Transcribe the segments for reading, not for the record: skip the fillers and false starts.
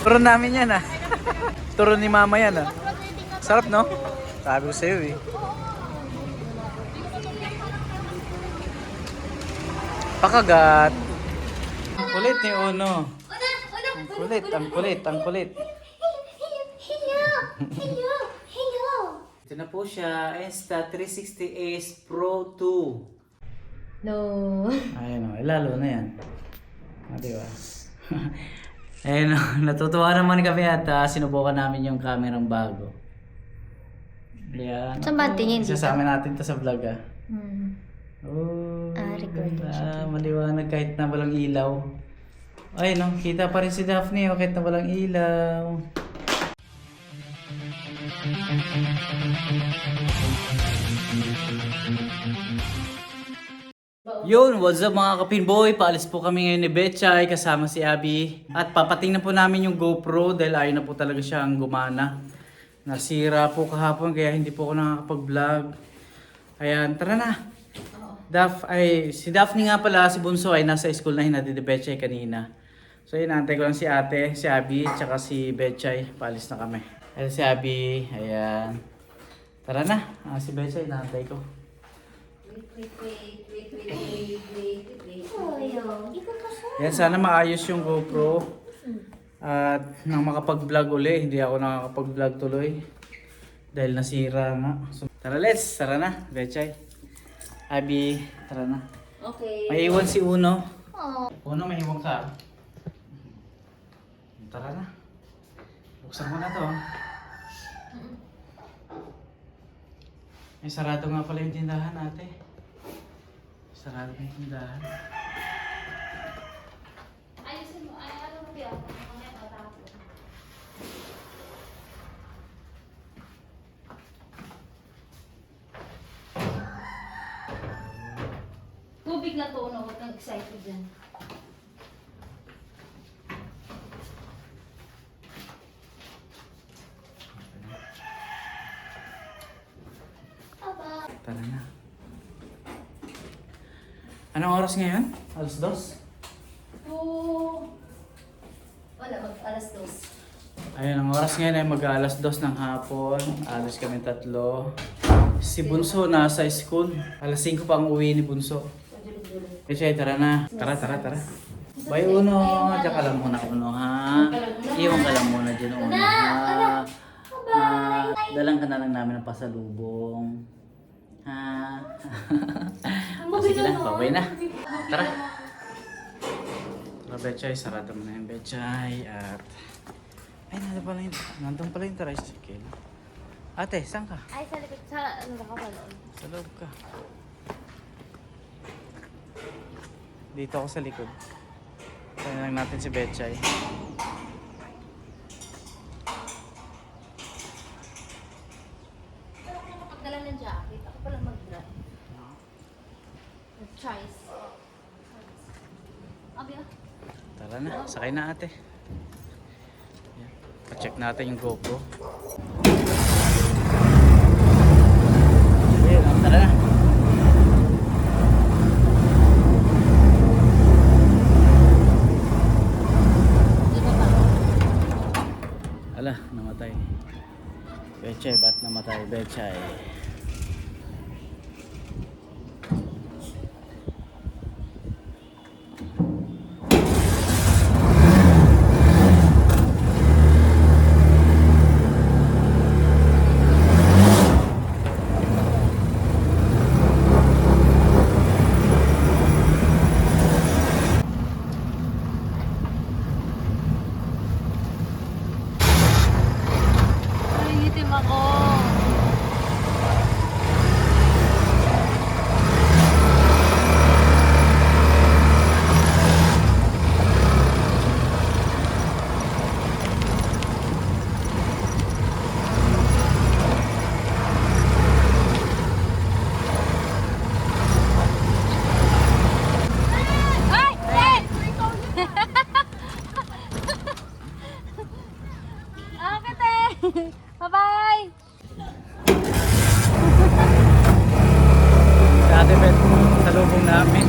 Turon namin yan ah. Turon ni mama yan ah. Sarap no? Sabi ko sa'yo eh. Pakagat. Ang kulit ni Uno. Ang kulit, ang kulit, ang kulit. Ito na po siya, Insta360 Ace Pro 2. No. Ayun o, lalo na yan. Diba? Ayun o, natutuwa naman kami at sinubukan namin yung kamerang bago. Yan. Saan ba tingin dito? Isasama natin to sa vlog ah. Oh, recording siya. maliwanag kahit na walang ilaw. Ay no, kita pa rin si Daphne kahit na walang ilaw. Yun, what's up mga kapinboy? Paalis po kami ngayon ni Betchay kasama si Abby. At papatingnan po namin yung GoPro dahil ayaw na po talaga siyang gumana. Nasira po kahapon kaya hindi po ako nakakapag-vlog. Ayan, tara na. Si Daphne nga pala, si Bunso ay nasa school na hinatid ni Betchay kanina. So yun, antay ko lang si ate, si Abby, tsaka si Betchay. Paalis na kami. Ayan si Abby, ayan. Tara na, si Betchay, naantay ko. Yan, sana maayos yung GoPro. At nang makapag-vlog uli, hindi ako nakakapag-vlog tuloy. Dahil nasira nga. So, tara na, Betchay. Abby, tara na. Okay. May iwan si Uno. Oh. Uno, may iwan ka. Tara na. Buksan mo na to. Ay, sarado nga pala yung tindahan ate. Sarado yung tindahan. Ayusin mo. Ay, ano mo piyak? Mamaya matapos. Tubig na to, no? Huwag kang excited dyan. Tara na. Anong oras ngayon? Alas 2? Wala, alas 2. Ayun, ang oras ngayon ay mag-alas 2 ng hapon. Alas kami tatlo. Si Bunso nasa school. Alas 5 pa ang uwi ni Bunso. Kasi tara na. Tara. Bye Uno. Diyan ka lang muna Uno ha. Iwan ka lang muna dyan Uno ha. Dalang ka na lang namin ng pasalubong. Ha. Sige na, babay na. Tara. Tara Betchay, sarado mo na yung Betchay at ay, nandun pala yung tricycle. Ate, saan ka? Ay, sa likod. Sa ano ba ka pala? Sa loob ka. Dito ako sa likod. Tayo lang natin si Betchay. Pero kung kapagdala ng jacket, ako pala mag-drive. Choice. Abi ah. Tara na, sakay na ate. Yan. Pa-check natin yung GoPro. Ayan, tara na. Ala, namatay. Betchay, ba't namatay? Betchay. Nangingitim ako. Ay! Ay! Akit eh! Bye-bye! Si Ate Bet, salubong namin.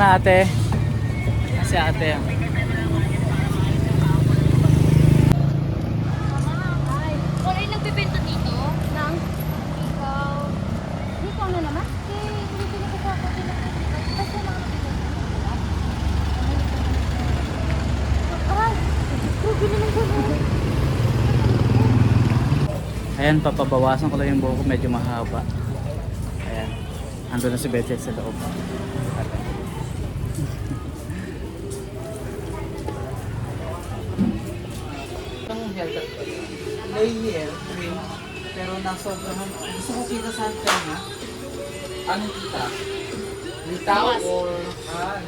na ate. Kasi ate. Wala yung nagbibenta dito ng ikaw. Ikaw na naman? Hindi pinapagawa ko din ako. Basta mga ay! Rugi naman ko. Ayan, papabawasan ko lang yung buhok ko, medyo mahaba. Ayan. Ando na si Betty sa loob. Ang haircut ko. Layer, cream. Pero nasobrahan. Gusto ko kita sa antay na. Anong kita? Litaw or...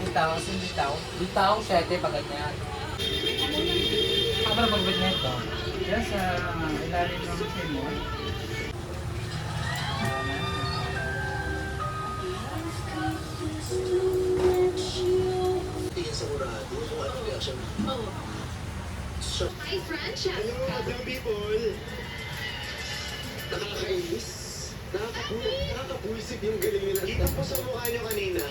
litaw. Asin litaw? Litaw, 7 pa ganyan. Ako na pagbit na ito. Yan sa ilalim ng simon. Hi, Francia! Hello, Madam People! Nakakainis. Nakakabuisip yung galing nila. Kita po sa mukha nyo kanina.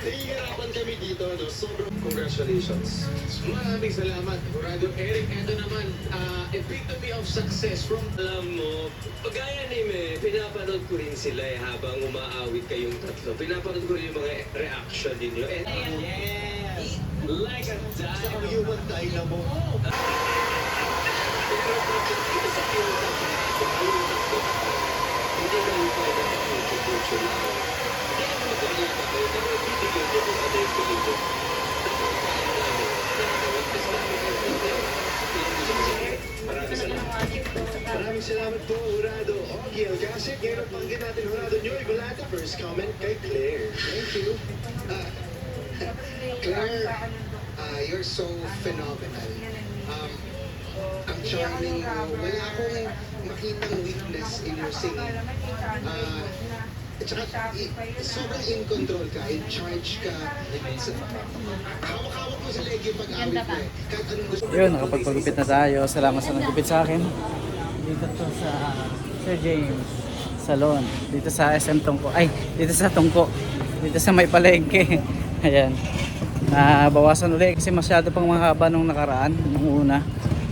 Nahihirapan kami dito, no? Sobrang congratulations. Maraming salamat, Corrado. Eric, ito naman, epitome of success from... Alam mo, pagaya ni Me, pinapanood ko rin sila habang umaawit kayong tatlo. Pinapanood ko rin yung mga reaction ninyo. And Yes! like a Sa dime. human dynamo. Pero dito sa human hindi na yung pwede na contribution lang. Kaya mo magkakita kayo, pero bibigyan ko kung ano yung peligro. Nakakaya namin, nakakawagtas namin kayo. Maraming salamat. Maraming salamat po, Jurado. Okay, Alcacid, ngayon ang panggit natin, Jurado Nyoy Gulata. First comment kay Claire. Thank you. Claire, you're so phenomenal. Ang charming mo. Wala akong makitang weakness in your singing. At saka, sobrang in control ka, in charge ka. Hawak-hawak mo sa leg yung pag-awit mo eh. Kahit anong gusto mo. Yun, nakapagpagupit na tayo. Salamat sa naggupit sa akin. Dito to sa Sir James Salon. Dito sa SM Tungko. Ay, dito sa Tungko. Dito sa May Palengke. Ayan. Bawasan ulit kasi masyado pang mahaba nung nakaraan, nung una.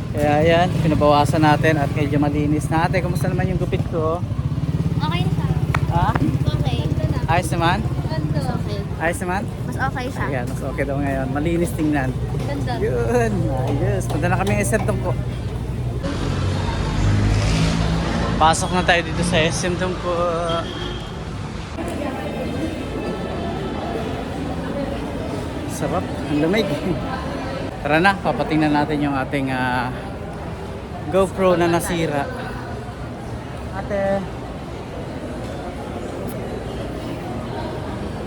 Kaya ayan, pinabawasan natin at medyo malinis na. Ate, kumusta naman yung gupit ko? Okay na siya. Ha? Okay. Ayos naman? Ganda. Okay. Ayos naman? Mas okay siya. Ayan, mas okay daw ngayon. Malinis tingnan. Ganda. Yun, ayos. Punta na kami SM Tungko. Pasok na tayo dito sa SM Tungko. Sarap, ang lamig. Tara na, papatingnan natin yung ating GoPro na nasira. Ate.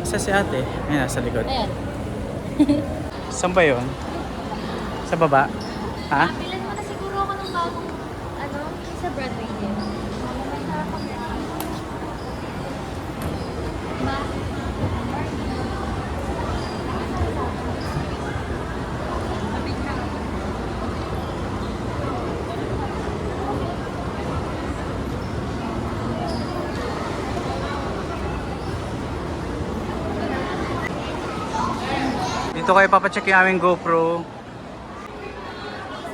Isa si ate. Ayan, nasa likod. Ayan. Saan ba yun? Sa baba? Ha? Bilan mo na siguro ako ng bagong, sa Broadway din. Ba? Dito kayo papacheck yung aming GoPro.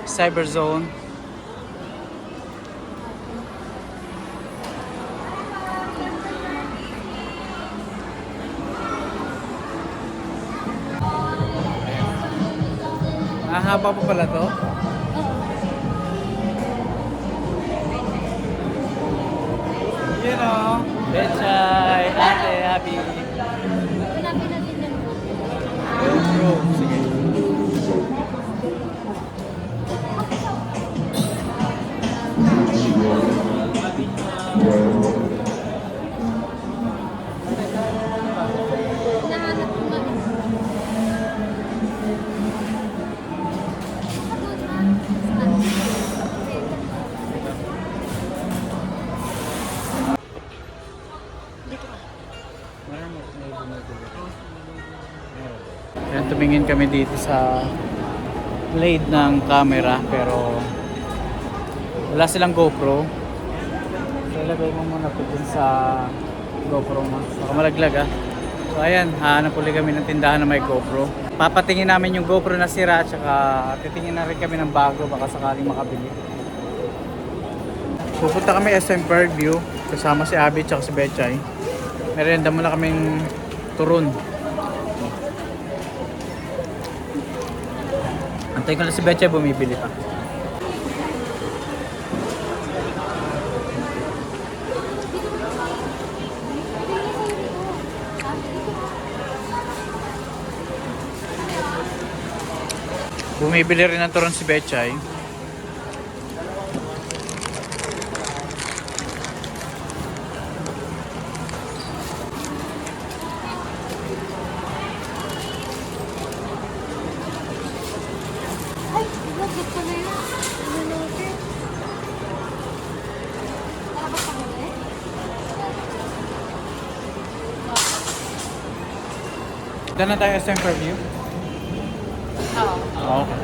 Cyberzone. Haba pa pala to. Yun o. Betchay, ate, happy. Pinapin natin yan. GoPro. Sige. Hinahanap ko nga. Ayan, tumingin kami dito sa blade ng camera pero wala silang GoPro. So ilagay mo muna po dun sa GoPro mo. Baka malaglag ah. So ayan, hanap ulit kami ng tindahan na may GoPro. Papatingin namin yung GoPro na sira at saka titingin na rin kami ng bago baka sakaling makabili. Pupunta kami SM Fairview kasama si Abby at si Betchay. Merienda muna kaming turon. Antay ko lang si Betchay bumibili pa. Bumibili rin ng turon si Betchay. Ay, bakit ko na yun? Ano natin? Tara ba pa ulit? Dala na tayo SM Fairview. Oo. Okay.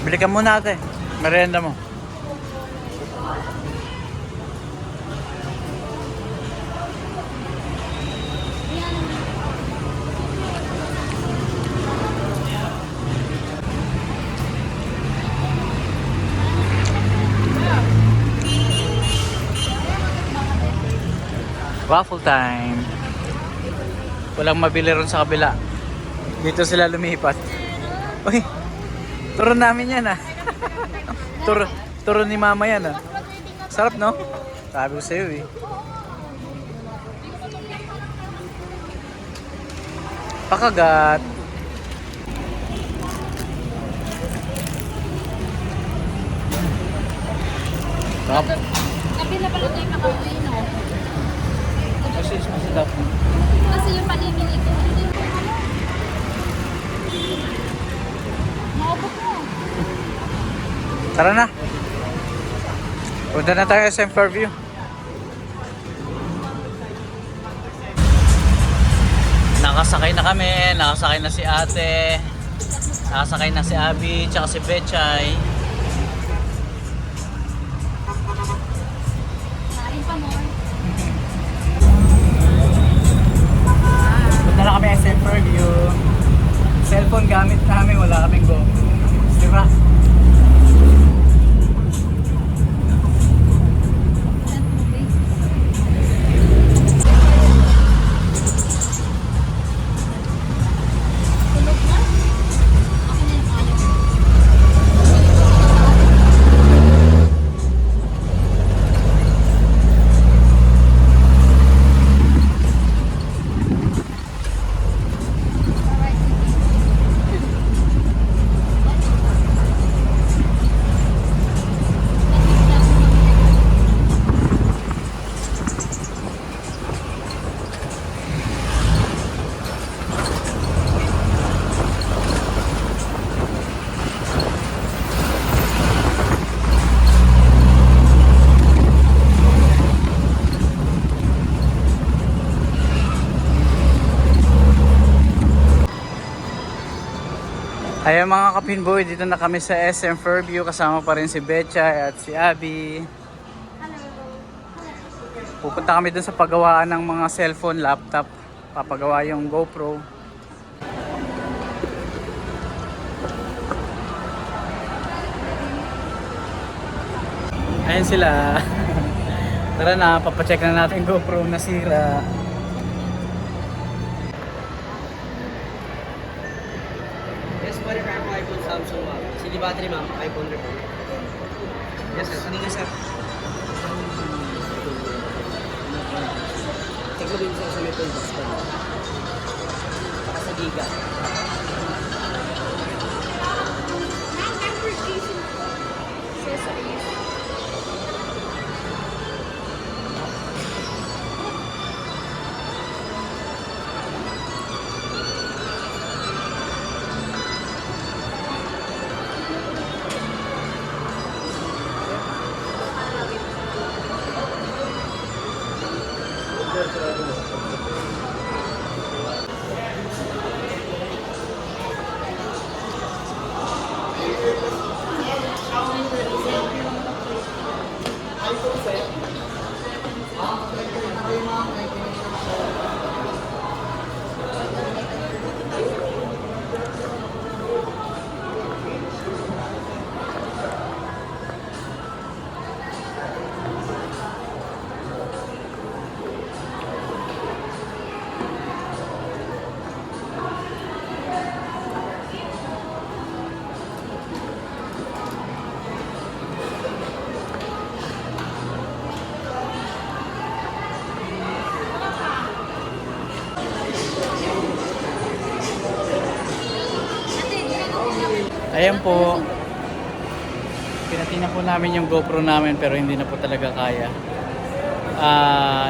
Bili ka muna ate. Merienda mo. Waffle time. Walang mabili ron sa kabila. Dito sila lumipat. Uy, turon namin yan ah. Turon ni mama yan ah. Sarap no? Sabi ko sa'yo eh. Pakagat. Sarap. Sabi na pala tayo makauwi, no? Kasi masarap. Kasi yung panimili ko, hindi ko ano. Maubos mo. Tara na. Punta na tayo sa SM Fairview. Nakasakay na kami. Nakasakay na si ate. Nakasakay na si Abby. Tsaka si Betchay. Kain pa more. Punta na kami SM Fairview. Cellphone gamit namin. Wala kaming GoPro. Sira. Tulog na? Ako na yung ayaw. Ayan mga kapinboy, dito na kami sa SM Fairview. Kasama pa rin si Betchay at si Abby. Pupunta kami dun sa paggawaan ng mga cellphone, laptop. Papagawa yung GoPro. Ayan sila. Tara na, papacheck na natin yung GoPro na sira. Yes, pwede pa ako iPhone Samsung ma'am. CD battery ma'am, iPhone report. Yes sir, kanina sir. Check mo din sa may toolbox pa. Saka sa Giga. Ayan po. Pinatingnan po namin yung GoPro namin pero hindi na po talaga kaya.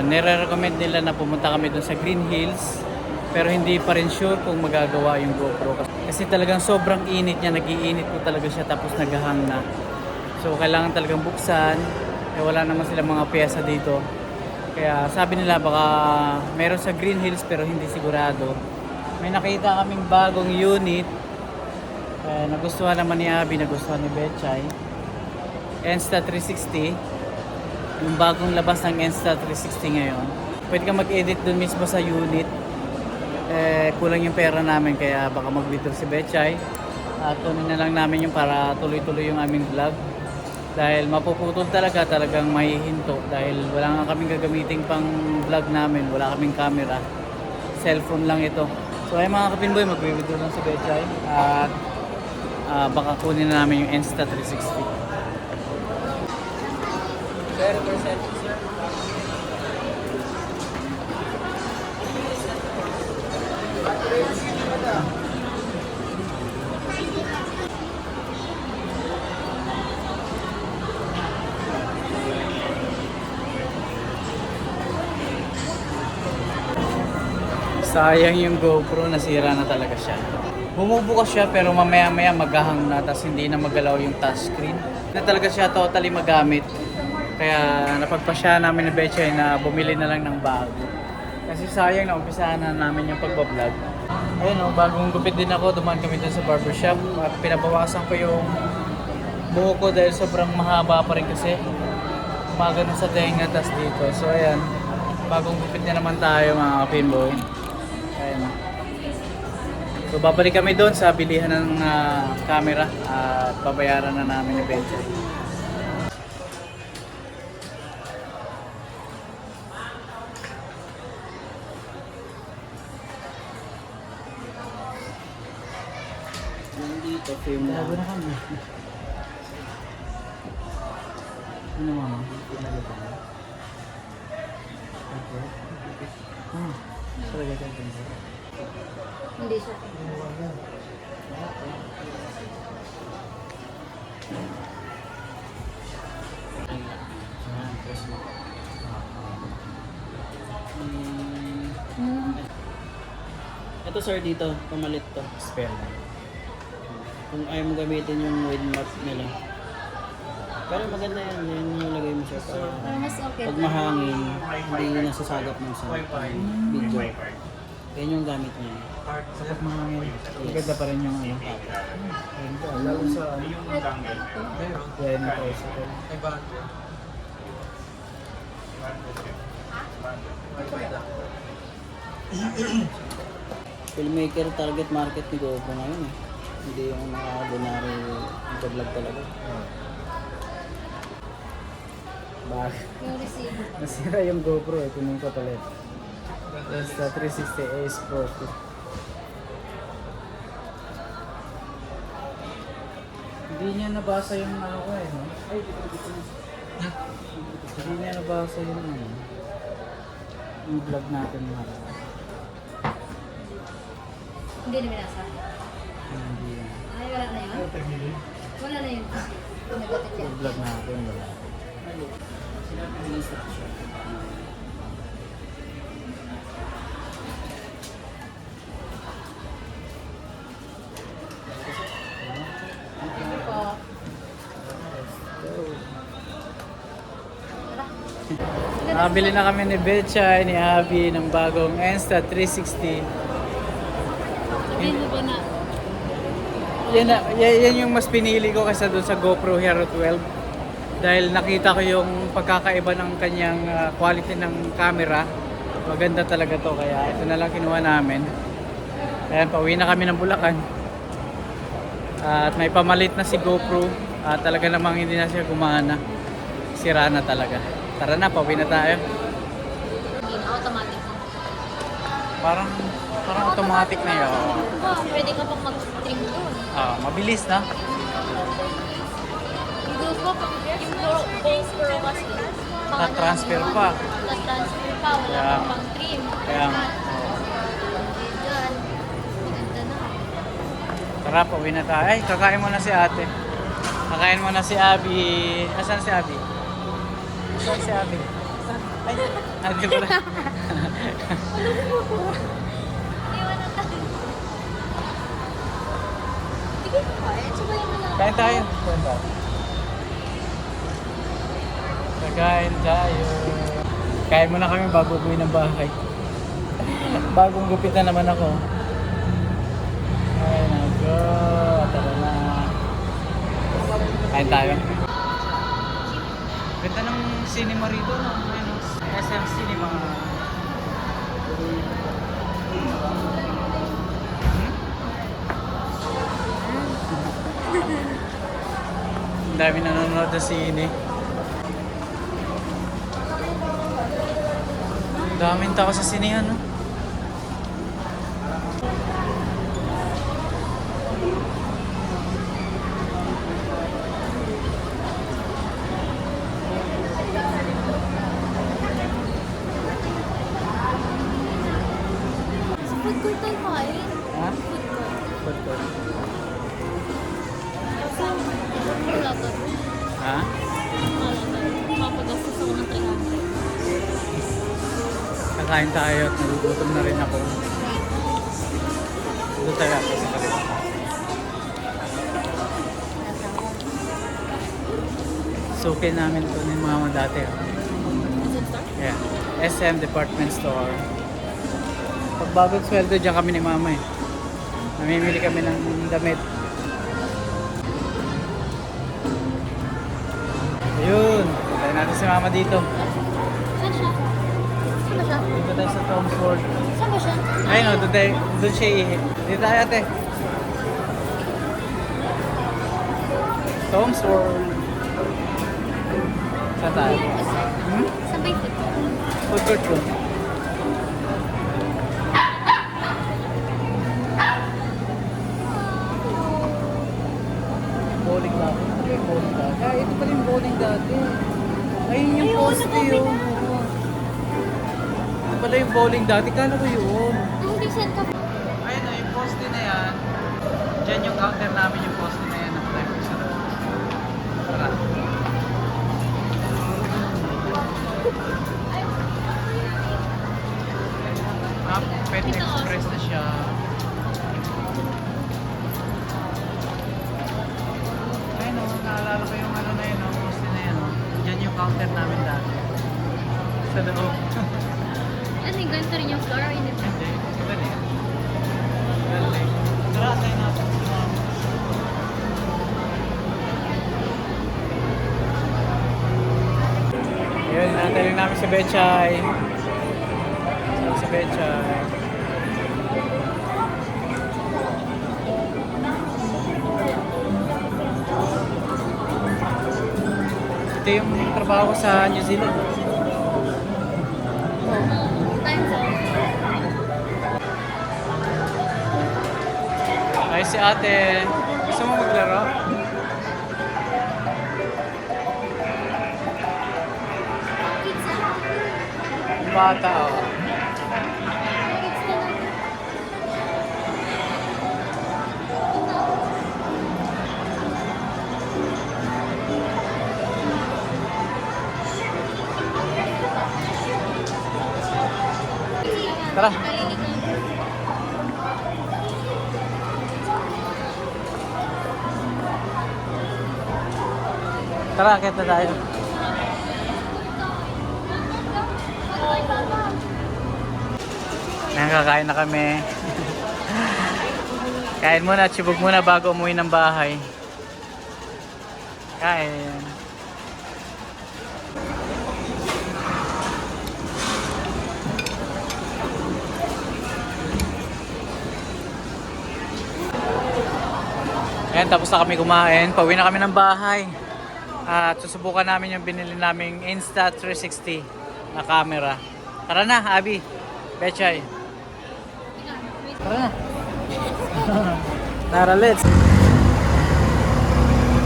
Nire-recommend nila na pumunta kami dun sa Green Hills pero hindi pa rin sure kung magagawa yung GoPro. Kasi talagang sobrang init niya, nag-iinit po talaga siya tapos naghahang na. So kailangan talagang buksan. Wala naman silang mga pyesa dito. Kaya sabi nila baka meron sa Green Hills pero hindi sigurado. May nakita kaming bagong unit. Nagustuhan naman ni Abby, nagustuhan ni Betchay. Insta360. Yung bagong labas ng Insta360 ngayon. Pwede ka mag-edit dun mismo sa unit. Kulang yung pera namin kaya baka mag-withdraw si Betchay. At tunin na lang namin yung para tuloy-tuloy yung aming vlog. Dahil mapuputol talagang mahihinto. Dahil wala nga kaming gagamitin pang vlog namin. Wala kaming camera. Cellphone lang ito. So ay mga kapinboy, mag-withdraw lang si Betchay. At baka kunin na namin yung Insta360. 0% sir. Sayang yung GoPro, nasira na talaga siya. Bumubukas siya pero mamaya-maya maghahang na tapos hindi na magalaw yung touchscreen. Na talaga siya totally magamit. Kaya napagpasya namin ni Betchay na bumili na lang ng bago. Kasi sayang na umpisahan na namin yung pagbablog. Ayun o, bagong gupit din ako, dumaan kami dun sa barbershop at pinabawasan ko yung buhok ko dahil sobrang mahaba pa rin kasi. Umaga na sa tenga tas dito. So ayan, bagong gupit na naman tayo mga kapinboy. Ayan o. So babalik kami doon sa bilihan ng camera at babayaran na namin ni Betchay. Nandito, film na. Bago na kami. Ano mama? Pinalo ka na? Okay. Talaga ka ito. Hindi siya. Ito sir dito, pumalit to. Spell. Kung ayaw mo gamitin yung wide mark nila. Pero maganda yan, yan yung lagay mo siya para Pero mas okay. pag mahangin, hindi nasasagap ng sa video. Yan yung gamit niya. Kapag mahangin, maganda pa rin yung ano. Ayun ka, lalo sa ano. Yan ito. Filmmaker target market ni GoPro ngayon eh. Hindi yung naka-ordinary vlog talaga. Bakit? Yung receiver. Nasira yung GoPro eh, kunin ko palit. Insta360 Ace Pro 2. Hindi niya nabasa yung ano ko eh, no? Ay, hindi niya nabasa yung ano. Yung vlog natin mga. Hindi na binasa. Hindi yan. Ay, wala na yun? Wala na yun. Nagatit yan. Yung vlog natin wala. Thank you po. Nakabili na kami ni Betchay, ni Abby ng bagong Insta360. Sabihin mo ba na? Yan yung mas pinili ko kaysa doon sa GoPro Hero 12. Dahil nakita ko yung pagkakaiba ng kanyang quality ng camera. Maganda talaga to, kaya ito na lang kinuha namin. Ayan, pauwi na kami ng Bulacan. At may pamalit na si GoPro. At talaga namang hindi na siya gumana. Sira na talaga. Tara na, pauwi na tayo. Automatic. Parang automatic na yun. Pwede ka pang mag-trim doon. Mabilis na. Yung GoPro kasi. Na-transfer pa. Na-transfer pa. Wala Yeah. pang pang-trim. Kaya nga. Diyan. Maganda na. Tara, pauwi na tayo. Ay, kakain muna si ate. Kakain muna si Abby. Asan si Abby? Asan si Abby? Ay, ate pala. Iwan na tayo. Sige ko pa. Sabayin mo lang. Kain tayo. Kain tayo. Kakain tayo. Kain muna kami bago uwi ng bahay. Bagong gupit na naman ako. Ay, nako. Tara na. Kain tayo. Ganda ng cinema rito, no? Ano, SM Cinema. Ang dami nanonood sa sine. Ang daming tao sa sinehan, no? Sa food court tayo kain. Ha? Food court. Food court. Kasi, wala ba? Ha? Wala ba? Mapagastos ako ng 300. Kakain tayo at nagugutom na rin ako. Doon tayo ako sa kaliwa. Sukin namin ito ni mama dati. Is it store? Yeah. SM Department Store. Pag bagong sweldo, dyan kami ni mama eh. Namimili kami ng damit. Ayun. Tayo natin si mama dito. Saan siya? Saan ba siya? Dito tayo sa Tom's World. Saan ba siya? Ayun o, doon siya ihi. Dito tayo ate. Tom's World. Saan tayo? Hmm? Saan ba yung food court? Food court ko. Bowling dati. Ano yung bowling dati? Ah, ito pala yung bowling dati. Ayun yung poste yun. Ito pala yung bowling dati. Kala ko yun. Ay, hindi saan ka. Ayun o, yung poste na yan. Diyan yung counter namin yung poste na yan. Namatay ko sa loob. Tara. Pet Express na siya. Ayun o, naalala ko yung ano na yun o, poste na yan o. Diyan yung counter namin dati. Sa loob. Ano yung ganito rin yung floor? Hindi ba? Hindi, iba na yan. Galing. Tara, tayo natin si mama. Ayun, nataling namin si Bechay. Si Bechay. Ito yung trabaho ko sa New Zealand. Time zone. Ay, si ate. Gusto mo maglaro? Kids na. Bata, oh. Kids na lang. Tara. Tara, akit na tayo. Nakakain na kami. Kain muna, tsibog muna bago umuwi ng bahay. Kain. Ayan, tapos na kami kumain. Pauwi na kami ng bahay. At susubukan namin yung binili naming Insta360 na camera. Tara na, Abby. Betchay. Tara na. Tara, let's.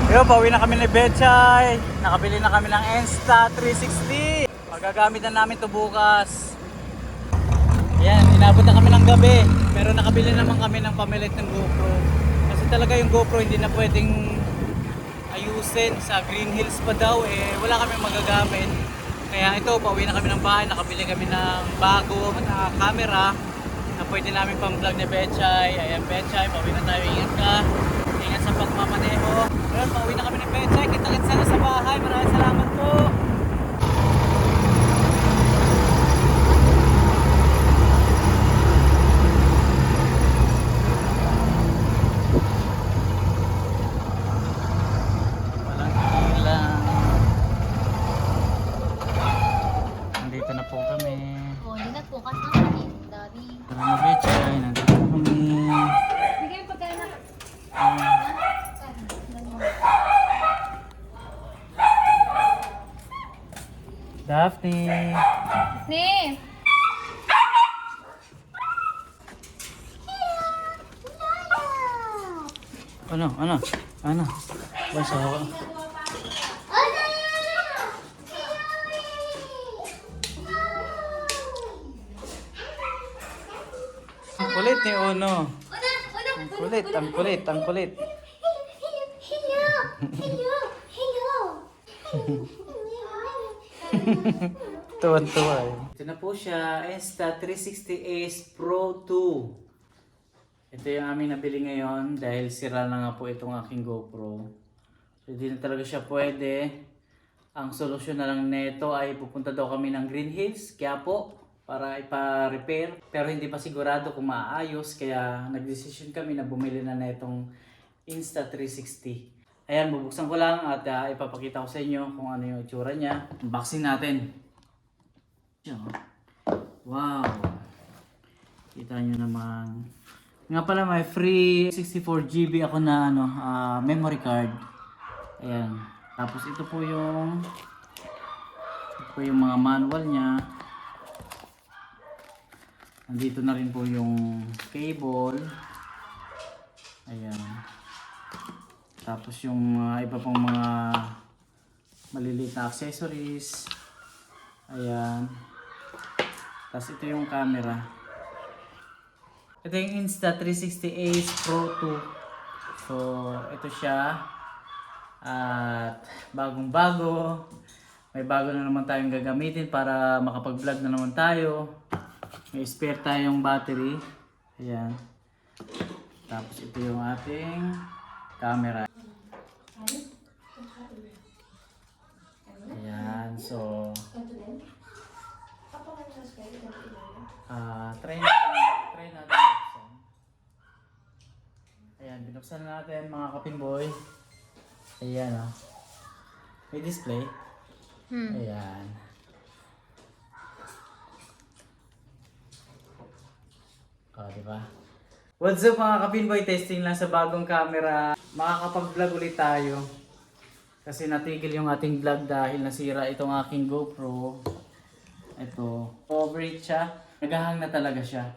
Yo, pauwi na kami ni Betchay. Nakabili na kami ng Insta360. Magagamit na namin to bukas. Ayan, inabot na kami ng gabi. Pero nakabili naman kami ng pamilit ng GoPro. Kasi talaga yung GoPro hindi na pwedeng ayusin. Sa Green Hills pa daw wala kami magagamit. Kaya ito, pauwi na kami ng bahay. Nakabili kami ng bago na camera na pwede namin pang vlog ni Betchay. Ayan, Betchay, pauwi na tayo. Ingat ka. Ingat sa pagmamaneho. Ayan, pauwi na kami ni Betchay. Kita-kits na sa bahay. Maraming salamat po. Nandito na po kami. Oh, linat po kasi ng Daddy. Tara na, Betchay. Nandito na kami. Bigay yung pagkain na. Daphne. Ne! Ano? Basta ako. Ang kulit ni Ono. Ang kulit. Tuwan-tuwa eh. Ito na po siya, Insta360 Ace Pro 2. Ito yung aming nabili ngayon dahil sira na nga po itong aking GoPro. So, hindi na talaga siya pwede. Ang solusyon na lang neto ay pupunta daw kami ng Green Hills, Quiapo, para ipa-repair. Pero hindi pa sigurado kung maayos, kaya nag-decision kami na bumili na netong Insta360. Ayan, bubuksan ko lang at ipapakita ko sa inyo kung ano yung itsura niya. Unboxing natin. Wow! Kita nyo naman. Nga pala, may free 64GB ako na memory card. Ayan. Tapos ito po yung mga manual niya. Nandito na rin po yung cable. Ayan. Tapos yung iba pang mga maliliit na accessories. Ayan. Tapos ito yung camera. Ito yung Insta360 Ace Pro 2. So, ito siya. At bagong-bago. May bago na naman tayong gagamitin para makapag-vlog na naman tayo. May spare tayong battery. Ayan. Tapos ito yung ating camera. Ayan. So, try natin buksan. Ayan, binuksan na natin mga kapinboy. Ayan may display. Ayan. Diba? What's up mga kapinboy? Testing lang sa bagong camera. Makakapag-vlog ulit tayo. Kasi natigil yung ating vlog dahil nasira itong aking GoPro. Ito. Overheat siya. Naghahang na talaga siya.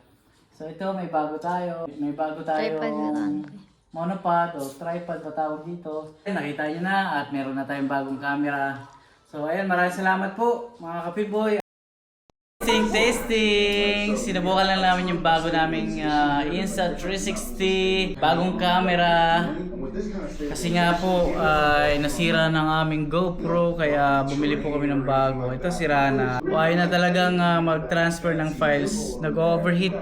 So ito, may bago tayo. May bago tayong monopod o tripod pa tawag dito. Nakita nyo na at meron na tayong bagong camera. So ayan, maraming salamat po mga kapinboy. Testing! Sinubukan lang namin yung bago naming Insta360 bagong camera. Kasi nga po ay nasira ng aming GoPro kaya bumili po kami ng bago. Ito sira na. Ayaw na talagang mag-transfer ng files. Nag-overheat.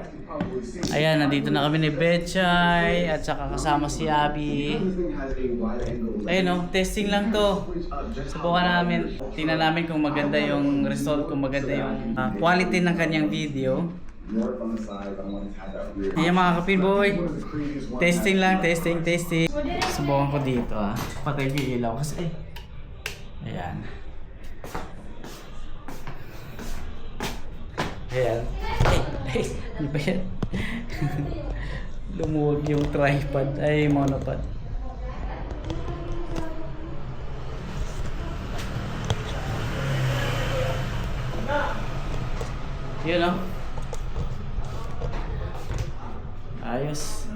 Ayan, nandito na kami ni Betchay at saka kasama si Abby. Ayun testing lang to. Subukan namin. Tingnan namin kung maganda yung result, kung maganda yung quality ng kanyang video. Ayan mga kapinboy. Testing lang, testing. Subukan ko dito Patay yung ilaw kasi ayan. Ayan. Ano ba yan? Lumuwag yung tripod ay monopod. Yun oh. Ayos.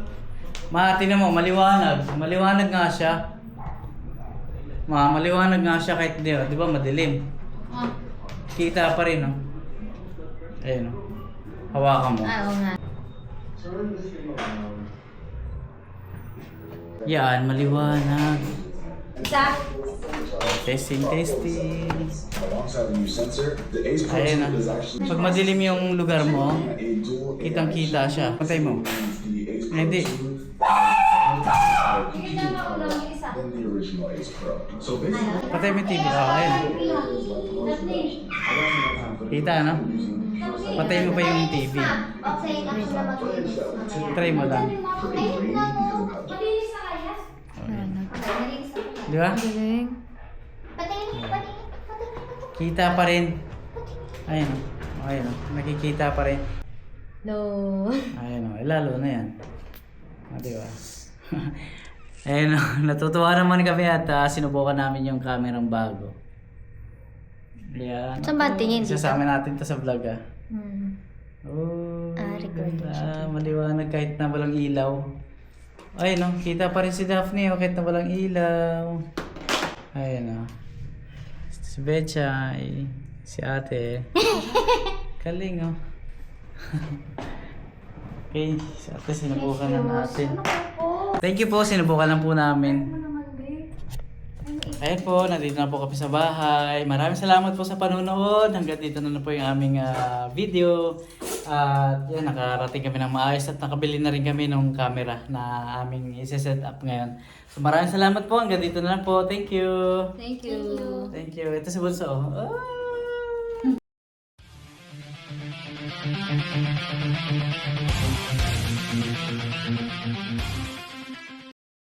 Tingnan mo, maliwanag. Maliwanag nga siya. Maliwanag nga siya kahit di ba madilim. Oh. Kita pa rin oh. Ayun oh. Hawakan mo. Oo nga. Yan, maliwanag. Isa. Testing. Alongside the new sensor, the ACE Pro Ayun 2 oh. is actually Pag madilim yung lugar mo, a dual kitang-kita siya. Pantay mo. the ACE Pro Hindi. 2 Kita mo ulang yung isa. than the original ACE Pro. So basically, Patay mo yung TV. Ayun. Kita no? Patay mo pa yung TV. Okay, ako na mag-release mamaya. Try mo lang. Ayun na mo. Malinis na kaya? Malinis na kaya? Di ba? Patingin. Kita pa rin. Ayun oh. Ayun oh. Nakikita pa rin. No. Ayun oh. Lalo na yan. Di ba? Ayun oh. Natutuwa naman kami at sinubukan namin yung kamerang bago. Yan. Saan ba tingin dito? Isasama natin to sa vlog ah. Oh, recording ganda. Maliwanag kahit na walang ilaw. Ayun oh. Kita pa rin si Daphne oh, kahit na walang ilaw. Ayun oh. Si Betchay. Si ate. Kaling oh. Okay, si ate sinubukan na natin. Thank you po, sinubukan lang po namin. Ayun po, nandito na po kami sa bahay. Maraming salamat po sa panonood. Hanggang dito na po yung aming video. At yan, nakarating kami ng maayos at nakabili na rin kami ng camera na aming isa-set up ngayon. So maraming salamat po. Hanggang dito na lang po. Thank you. Thank you. Thank you. Ito si Bunso. Ah!